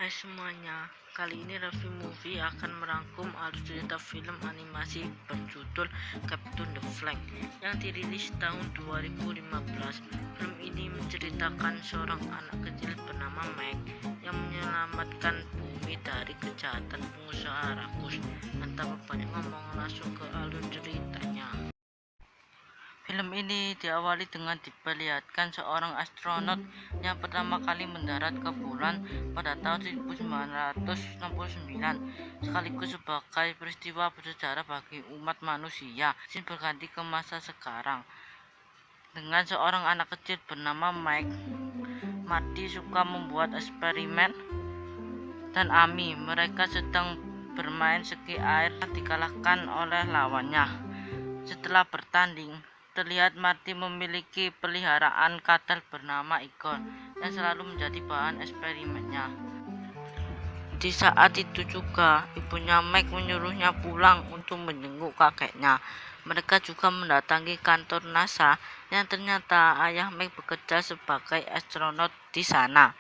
Hai semuanya, kali ini Review Movie akan merangkum alur cerita film animasi berjudul Captain the Flag yang dirilis tahun 2015. Film ini menceritakan seorang anak kecil bernama Mike yang menyelamatkan bumi dari kejahatan pengusaha rakus. Dan tanpa banyak ngomong, langsung ke alur ceritanya. Film ini diawali dengan diperlihatkan seorang astronot yang pertama kali mendarat ke bulan pada tahun 1969, sekaligus sebagai peristiwa bersejarah bagi umat manusia. Scene berganti ke masa sekarang dengan seorang anak kecil bernama Mike. Marty suka membuat eksperimen dan Amy, mereka sedang bermain ski air, dikalahkan oleh lawannya. Setelah bertanding, terlihat Marty memiliki peliharaan kadal bernama Igor yang selalu menjadi bahan eksperimennya. Di saat itu juga, ibunya Mike menyuruhnya pulang untuk menjenguk kakeknya. Mereka juga mendatangi kantor NASA yang ternyata ayah Mike bekerja sebagai astronot di sana.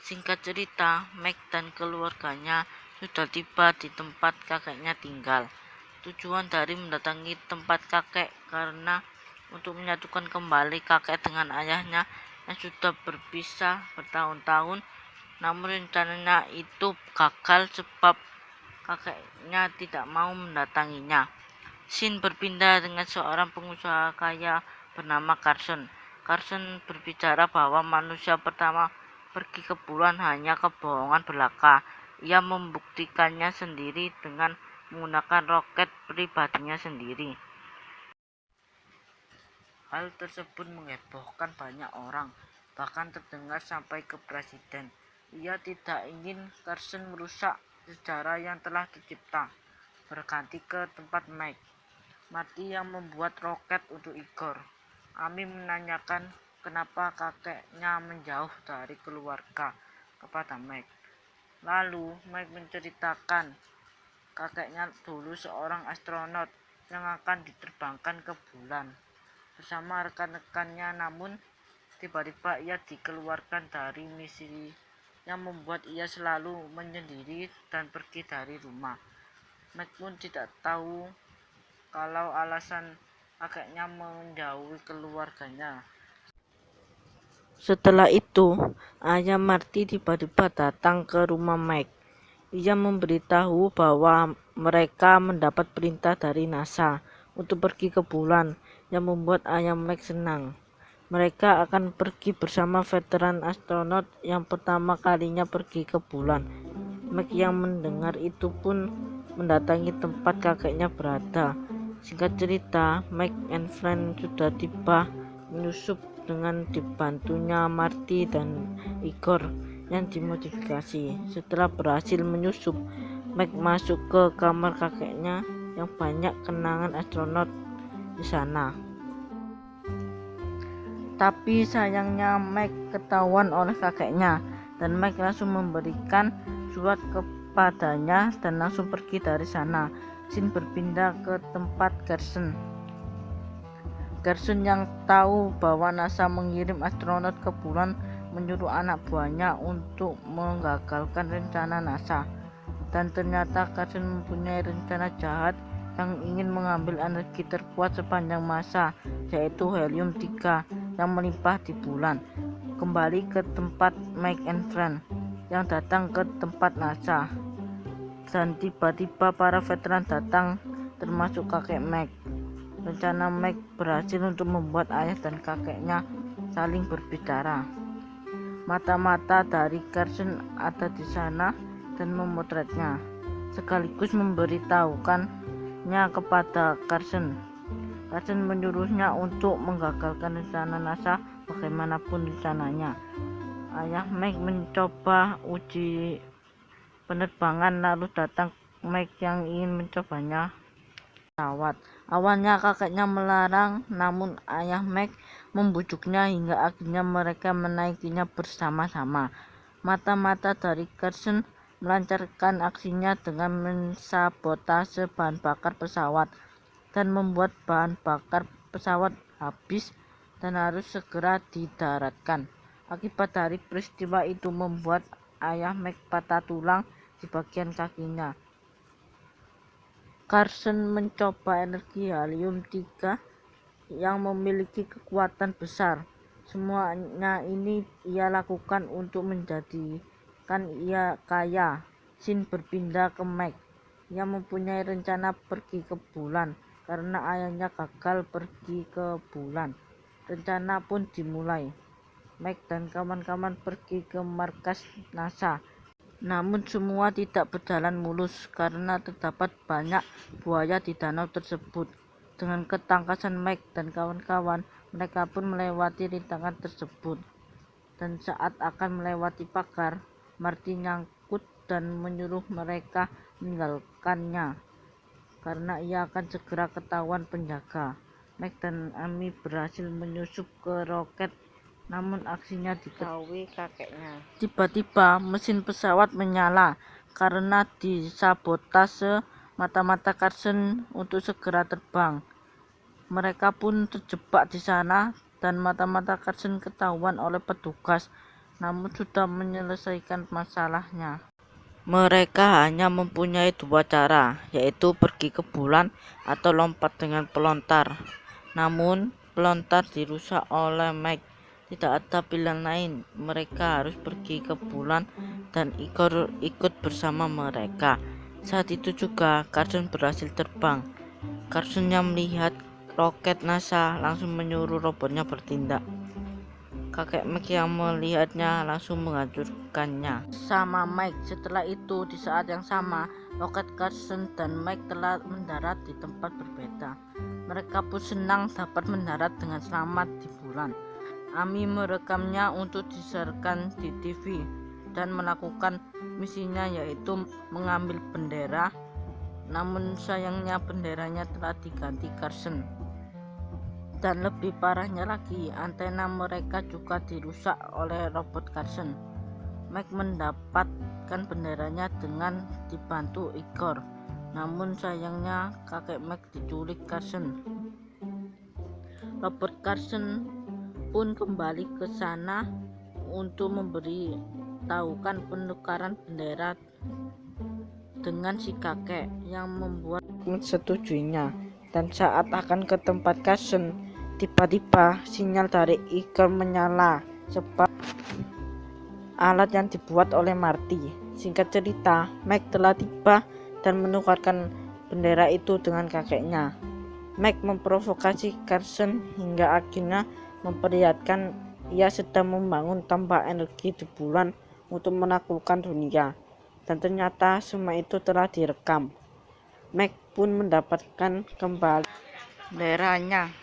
Singkat cerita, Mike dan keluarganya sudah tiba di tempat kakeknya tinggal. Tujuan dari mendatangi tempat kakek karena untuk menyatukan kembali kakek dengan ayahnya yang sudah berpisah bertahun-tahun, namun rencananya itu gagal sebab kakeknya tidak mau mendatanginya. Scene berpindah dengan seorang pengusaha kaya bernama Carson. Carson berbicara bahwa manusia pertama pergi ke bulan hanya kebohongan belaka. Ia membuktikannya sendiri dengan menggunakan roket pribadinya sendiri. Hal tersebut menghebohkan banyak orang, bahkan terdengar sampai ke presiden. Ia tidak ingin Carson merusak sejarah yang telah dicipta. Berganti ke tempat Mike. Marty yang membuat roket untuk Igor. Amy menanyakan kenapa kakeknya menjauh dari keluarga kepada Mike. Lalu Mike menceritakan kakeknya dulu seorang astronot yang akan diterbangkan ke bulan bersama rekan-rekannya, namun tiba-tiba ia dikeluarkan dari misi yang membuat ia selalu menyendiri dan pergi dari rumah. Mike pun tidak tahu kalau alasan kakeknya menjauhi keluarganya. Setelah itu, ayah Marty tiba-tiba datang ke rumah Mike. Ia memberitahu bahwa mereka mendapat perintah dari NASA untuk pergi ke bulan, yang membuat ayah Mike senang. Mereka akan pergi bersama veteran astronot yang pertama kalinya pergi ke bulan. Mike yang mendengar itu pun mendatangi tempat kakeknya berada. Singkat cerita, Mike and friend sudah tiba menyusup dengan dibantunya Marty dan Igor yang dimodifikasi. Setelah berhasil menyusup, Mike masuk ke kamar kakeknya yang banyak kenangan astronot di sana. Tapi sayangnya Mike ketahuan oleh kakeknya dan Mike langsung memberikan surat kepadanya dan langsung pergi dari sana. Scene berpindah ke tempat Carson. Carson yang tahu bahwa NASA mengirim astronot ke bulan menyuruh anak buahnya untuk menggagalkan rencana NASA. Dan ternyata Carson mempunyai rencana jahat yang ingin mengambil energi terkuat sepanjang masa, yaitu helium-3 yang melimpah di bulan. Kembali ke tempat Mike and friend yang datang ke tempat NASA. Dan tiba-tiba para veteran datang, termasuk kakek Mike. Rencana Mike berhasil untuk membuat ayah dan kakeknya saling berbicara. Mata-mata dari Carson ada di sana dan memotretnya, sekaligus memberitahukannya kepada Carson. Carson menyuruhnya untuk menggagalkan rencana NASA bagaimanapun rencananya. Ayah Mike mencoba uji penerbangan, lalu datang Mike yang ingin mencobanya pesawat. Awalnya kakeknya melarang, namun ayah Mike membujuknya hingga akhirnya mereka menaikinya bersama-sama. Mata-mata dari Carson melancarkan aksinya dengan mensabotase bahan bakar pesawat dan membuat bahan bakar pesawat habis dan harus segera didaratkan. Akibat dari peristiwa itu membuat ayah Meg patah tulang di bagian kakinya. Carson mencoba energi helium-3 yang memiliki kekuatan besar. Semuanya ini ia lakukan untuk menjadikan ia kaya. Sin berpindah ke Meg. Ia mempunyai rencana pergi ke bulan karena ayahnya gagal pergi ke bulan. Rencana pun dimulai. Meg dan kawan-kawan pergi ke markas NASA. Namun semua tidak berjalan mulus karena terdapat banyak buaya di danau tersebut. Dengan ketangkasan Meg dan kawan-kawan, mereka pun melewati rintangan tersebut. Dan saat akan melewati pagar, Marty nyangkut dan menyuruh mereka meninggalkannya karena ia akan segera ketahuan penjaga. Meg dan Amy berhasil menyusup ke roket, namun aksinya diketahui kakeknya. Tiba-tiba mesin pesawat menyala karena disabotase mata-mata Carson untuk segera terbang. Mereka pun terjebak di sana dan mata-mata Carson ketahuan oleh petugas, namun sudah menyelesaikan masalahnya. Mereka hanya mempunyai dua cara, yaitu pergi ke bulan atau lompat dengan pelontar. Namun pelontar dirusak oleh Meg. Tidak ada pilihan lain, mereka harus pergi ke bulan dan Igor ikut bersama mereka. Saat itu juga Carson berhasil terbang. Carson yang melihat roket NASA langsung menyuruh robotnya bertindak. Kakek Meg yang melihatnya langsung menghancurkannya sama Meg. Setelah itu, di saat yang sama, roket Carson dan Meg telah mendarat di tempat berbeda. Mereka pun senang dapat mendarat dengan selamat di bulan. Amy merekamnya untuk disiarkan di TV dan melakukan misinya, yaitu mengambil bendera. Namun sayangnya benderanya telah diganti Carson. Dan lebih parahnya lagi, antena mereka juga dirusak oleh robot Carson. Meg mendapatkan benderanya dengan dibantu Igor. Namun sayangnya kakek Meg diculik Carson. Robot Carson pun kembali ke sana untuk memberitahukan penukaran bendera dengan si kakek yang membuat mensetujuinya. Dan saat akan ke tempat Carson, tiba-tiba sinyal dari Igor menyala sebab alat yang dibuat oleh Marty. Singkat cerita, Meg telah tiba dan menukarkan bendera itu dengan kakeknya. Meg memprovokasi Carson hingga akhirnya memperlihatkan ia sedang membangun tambah energi di bulan untuk menaklukkan dunia. Dan ternyata semua itu telah direkam. Meg pun mendapatkan kembali benderanya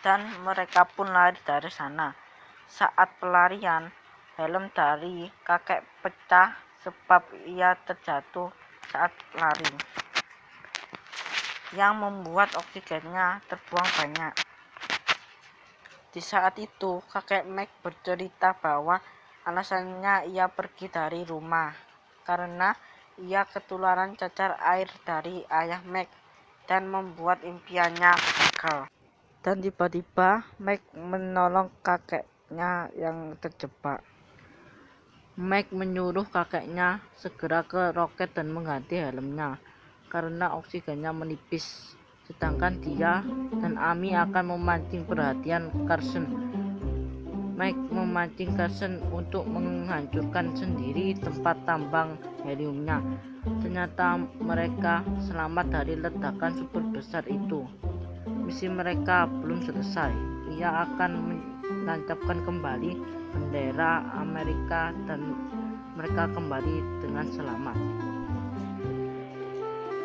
dan mereka pun lari dari sana. Saat pelarian, helm dari kakek pecah sebab ia terjatuh saat lari, yang membuat oksigennya terbuang banyak. Di saat itu, kakek Meg bercerita bahwa alasannya ia pergi dari rumah karena ia ketularan cacar air dari ayah Meg dan membuat impiannya gagal. Dan tiba-tiba Meg menolong kakeknya yang terjebak. Meg menyuruh kakeknya segera ke roket dan mengganti helmnya karena oksigennya menipis. Sedangkan dia dan Amy akan memancing perhatian Carson. Meg memancing Carson untuk menghancurkan sendiri tempat tambang heliumnya. Ternyata mereka selamat dari ledakan super besar itu. Misi mereka belum selesai. Ia akan menancapkan kembali bendera Amerika dan mereka kembali dengan selamat.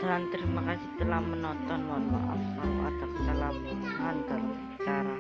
Dan terima kasih telah menonton. Mohon maaf kalau ada kesalahan dalam bicara.